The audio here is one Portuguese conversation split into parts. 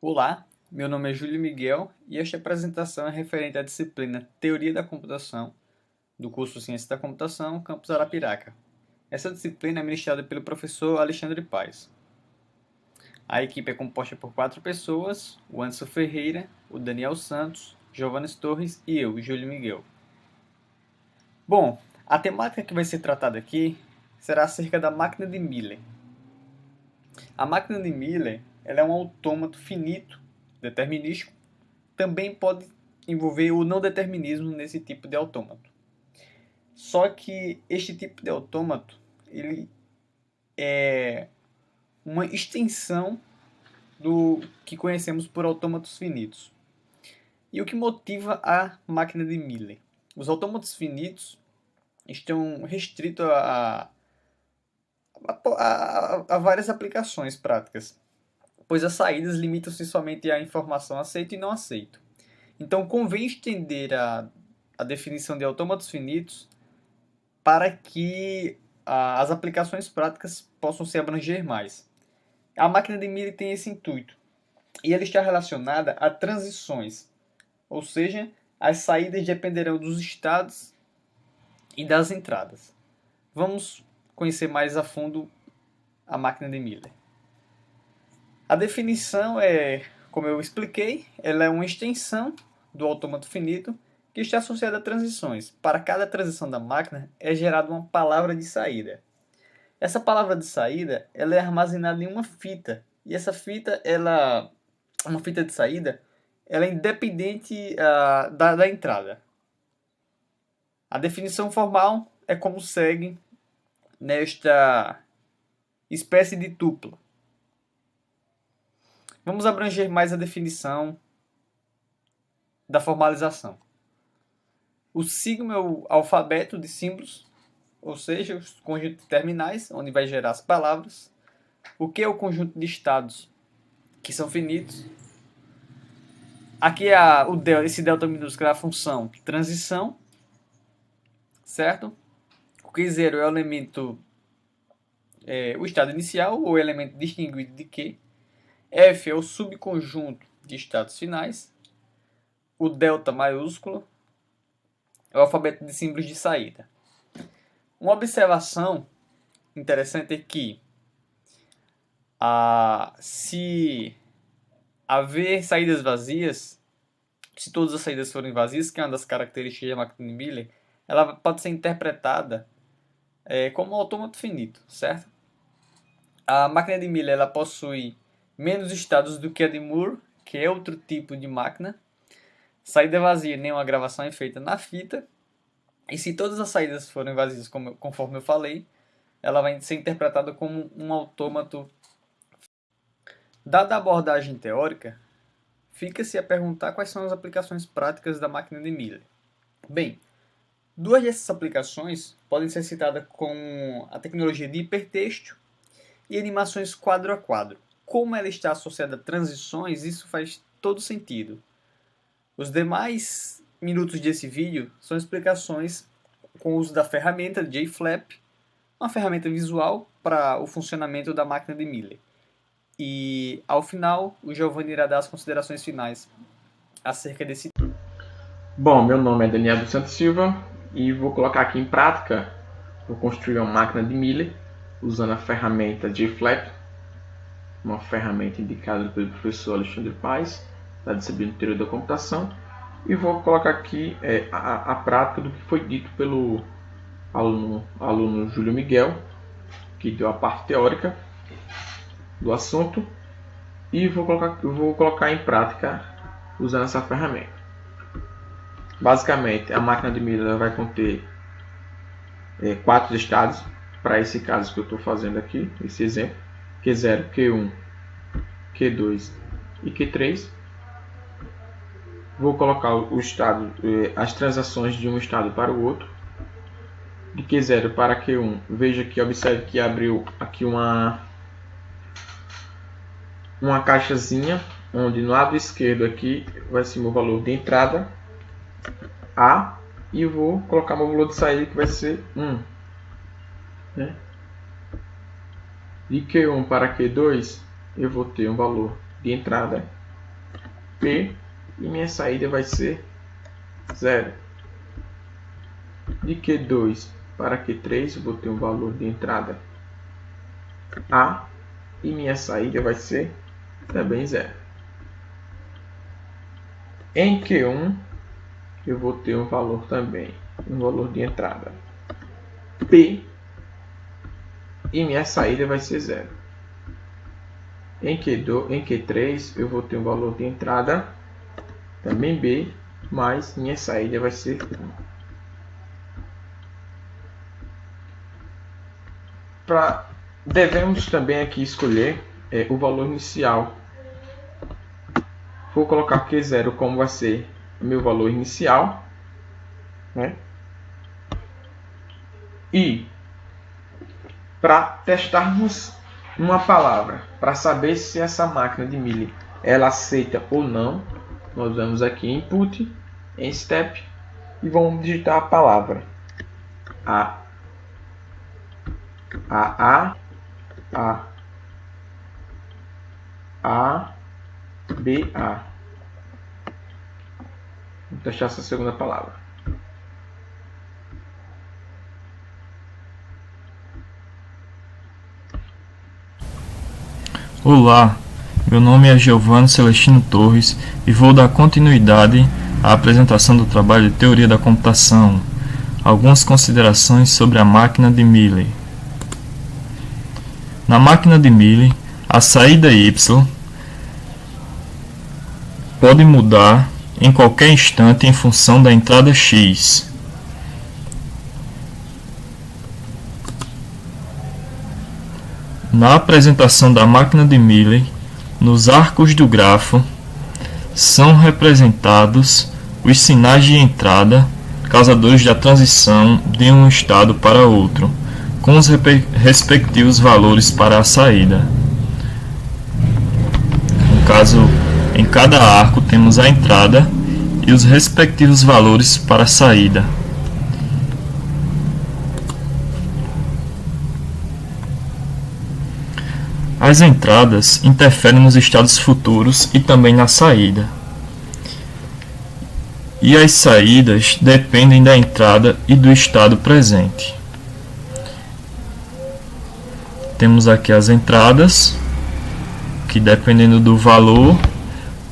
Olá, meu nome é Júlio Miguel e esta apresentação é referente à disciplina Teoria da Computação do curso Ciência da Computação, campus Arapiraca. Essa disciplina é ministrada pelo professor Alexandre Paes. A equipe é composta por 4 pessoas: o Anderson Ferreira, o Daniel Santos, Giovannes Torres e eu, Júlio Miguel. Bom, a temática que vai ser tratada aqui será acerca da máquina de Miller. A máquina de Miller ela é um autômato finito, determinístico. Também pode envolver o não determinismo nesse tipo de autômato. Só que este tipo de autômato ele é uma extensão do que conhecemos por autômatos finitos. E o que motiva a máquina de Miller? Os autômatos finitos estão restritos a várias aplicações práticas, pois as saídas limitam-se somente à informação aceito e não aceito. Então convém estender a definição de autômatos finitos para que as aplicações práticas possam se abranger mais. A máquina de Miller tem esse intuito e ela está relacionada a transições, ou seja, as saídas dependerão dos estados e das entradas. Vamos conhecer mais a fundo a máquina de Miller. A definição é, como eu expliquei, ela é uma extensão do autômato finito que está associada a transições. Para cada transição da máquina é gerada uma palavra de saída. Essa palavra de saída ela é armazenada em uma fita. E essa fita, uma fita de saída, ela é independente da entrada. A definição formal é como segue nesta espécie de tupla. Vamos abranger mais a definição da formalização. O sigma é o alfabeto de símbolos, ou seja, os conjuntos de terminais, onde vai gerar as palavras. O que é o conjunto de estados, que são finitos. Aqui esse delta minúsculo é a função transição, certo? O Q0 é o elemento, o estado inicial, ou elemento distinguido de Q. F é o subconjunto de estados finais. O delta maiúsculo é o alfabeto de símbolos de saída. Uma observação interessante é que se haver saídas vazias, se todas as saídas forem vazias, que é uma das características da máquina de Miller, ela pode ser interpretada como um autômato finito, certo? A máquina de Miller ela possui menos estados do que a de Moore, que é outro tipo de máquina. Saída vazia, nenhuma gravação é feita na fita. E se todas as saídas forem vazias, conforme eu falei, ela vai ser interpretada como um autômato. Dada a abordagem teórica, fica-se a perguntar quais são as aplicações práticas da máquina de Miller. Bem, duas dessas aplicações podem ser citadas com a tecnologia de hipertexto e animações quadro a quadro. Como ela está associada a transições, isso faz todo sentido. Os demais minutos desse vídeo são explicações com o uso da ferramenta JFlap, uma ferramenta visual para o funcionamento da máquina de Miller. E, ao final, o Giovanni irá dar as considerações finais acerca desse. Bom, meu nome é Daniel dos Santos Silva e vou colocar aqui em prática, vou construir uma máquina de Miller usando a ferramenta JFlap, uma ferramenta indicada pelo professor Alexandre Paes, da disciplina de Teoria da Computação, e vou colocar aqui a prática do que foi dito pelo aluno Júlio Miguel, que deu a parte teórica do assunto, e vou colocar em prática usando essa ferramenta. Basicamente, a máquina de Miller vai conter 4 estados, para esse caso que eu estou fazendo aqui, esse exemplo, Q0, Q1, Q2 e Q3. Vou colocar o estado, as transações de um estado para o outro. De Q0 para Q1, veja que observe que abriu aqui uma caixazinha, onde no lado esquerdo aqui vai ser o meu valor de entrada, A, e eu vou colocar meu valor de saída, que vai ser 1. Né? De Q1 para Q2, eu vou ter um valor de entrada P e minha saída vai ser 0. De Q2 para Q3 eu vou ter um valor de entrada A e minha saída vai ser também 0. Em Q1 eu vou ter um valor também, um valor de entrada P e minha saída vai ser 0. Em Q3 eu vou ter um valor de entrada também B, mas minha saída vai ser 1. Devemos também aqui escolher o valor inicial. Vou colocar Q0 como vai ser o meu valor inicial, né? E para testarmos uma palavra, para saber se essa máquina de Mealy ela aceita ou não, nós vamos aqui em Input, em Step e vamos digitar a palavra A B A. Vamos testar essa segunda palavra. Olá, meu nome é Giovanni Celestino Torres e vou dar continuidade à apresentação do trabalho de Teoria da Computação. Algumas considerações sobre a máquina de Mealy. Na máquina de Mealy, a saída Y pode mudar em qualquer instante em função da entrada X. Na apresentação da máquina de Mealy, nos arcos do grafo, são representados os sinais de entrada, causadores da transição de um estado para outro, com os respectivos valores para a saída. No caso, em cada arco temos a entrada e os respectivos valores para a saída. As entradas interferem nos estados futuros e também na saída. E as saídas dependem da entrada e do estado presente. Temos aqui as entradas, que dependendo do valor,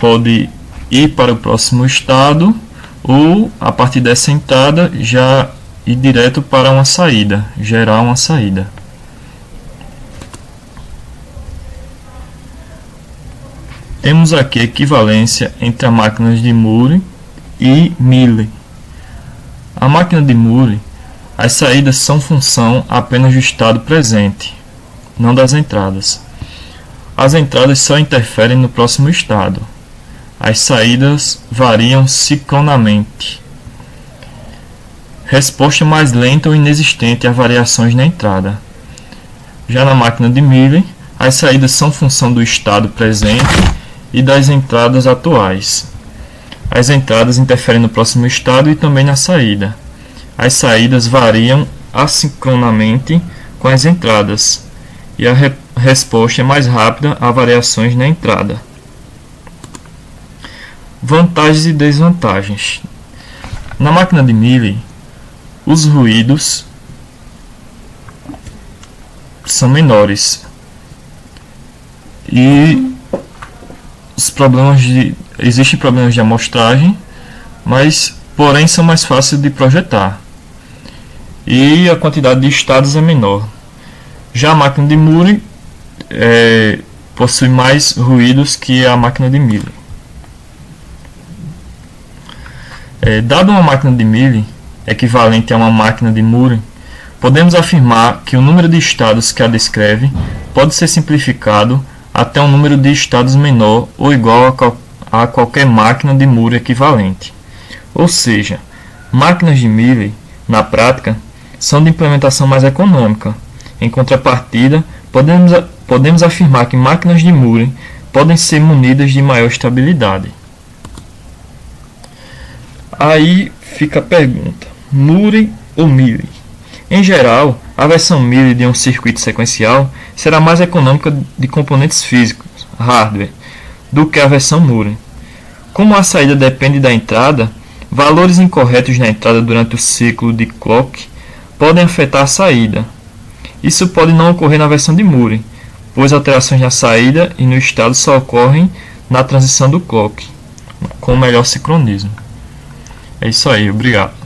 pode ir para o próximo estado ou, a partir dessa entrada, já ir direto para uma saída, gerar uma saída. Temos aqui a equivalência entre as máquinas de Moore e Mealy. A máquina de Moore, as saídas são função apenas do estado presente, não das entradas. As entradas só interferem no próximo estado. As saídas variam sincronamente. Resposta mais lenta ou inexistente a variações na entrada. Já na máquina de Mealy, as saídas são função do estado presente e das entradas atuais. As entradas interferem no próximo estado e também na saída. As saídas variam assincronamente com as entradas e a resposta é mais rápida a variações na entrada. Vantagens e desvantagens. Na máquina de Mealy, os ruídos são menores e existem problemas de amostragem, mas porém são mais fáceis de projetar e a quantidade de estados é menor. Já a máquina de Moore possui mais ruídos que a máquina de Mealy. Dado uma máquina de Mealy equivalente a uma máquina de Moore, podemos afirmar que o número de estados que a descreve pode ser simplificado até um número de estados menor ou igual a qualquer máquina de Moore equivalente. Ou seja, máquinas de Mealy, na prática, são de implementação mais econômica. Em contrapartida, podemos afirmar que máquinas de Moore podem ser munidas de maior estabilidade. Aí fica a pergunta: Moore ou Mealy? Em geral, a versão Mealy de um circuito sequencial será mais econômica de componentes físicos, hardware, do que a versão Moore. Como a saída depende da entrada, valores incorretos na entrada durante o ciclo de clock podem afetar a saída. Isso pode não ocorrer na versão de Moore's, pois alterações na saída e no estado só ocorrem na transição do clock, com melhor sincronismo. É isso aí, obrigado.